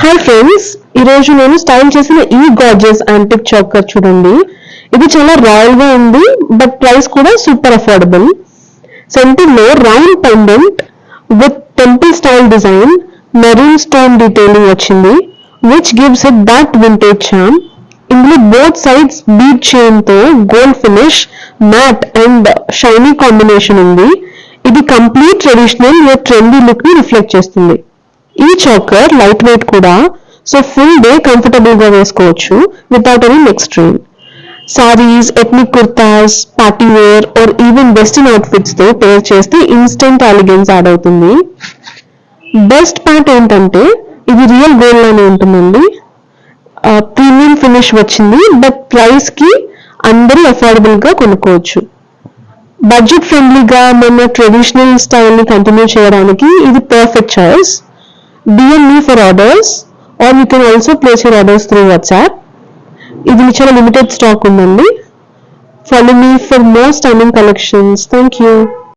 Hi friends, ఈరోజు నేను style చేసిన ఈ గార్జియస్ యాంటిక్ చోకర్ చూడండి. ఇది చాలా రాయల్ గా ఉంది, బట్ ప్రైస్ కూడా సూపర్ అఫోర్డబుల్. సెంటర్ లో round pendant with temple style design, maroon stone detailing వచ్చింది, which gives it that vintage charm. ఇందులో బోత్ సైడ్స్ బీడ్ చైన్ తో gold finish, matte and shiny combination ఉంది. ఇది complete traditional yet trendy look ని reflect చేస్తుంది. ఈ choker light weight కూడా, so full day comfortable గా వేసుకోవచ్చు without any neck strain. Sarees, ethnic kurtas, party wear are even western outfits తో పేర్ చేస్తే ఇన్స్టెంట్ ఎలిగెన్స్ యాడ్ అవుతుంది. బెస్ట్ పార్ట్ ఏంటంటే ఇది రియల్ గోల్డ్ లానే ఉంటుందండి. ప్రీమియం ఫినిష్ వచ్చింది, బట్ ప్రైస్ కి అందరూ అఫోర్డబుల్ గా కొనుక్కోవచ్చు. బడ్జెట్ ఫ్రెండ్లీగా మన ట్రెడిషనల్ స్టైల్ ని కంటిన్యూ చేయడానికి ఇది perfect choice. DM me for orders, or you can also place your orders through WhatsApp. ఇది చాలా లిమిటెడ్ స్టాక్ ఉందండి. Follow me for more stunning collections. Thank you.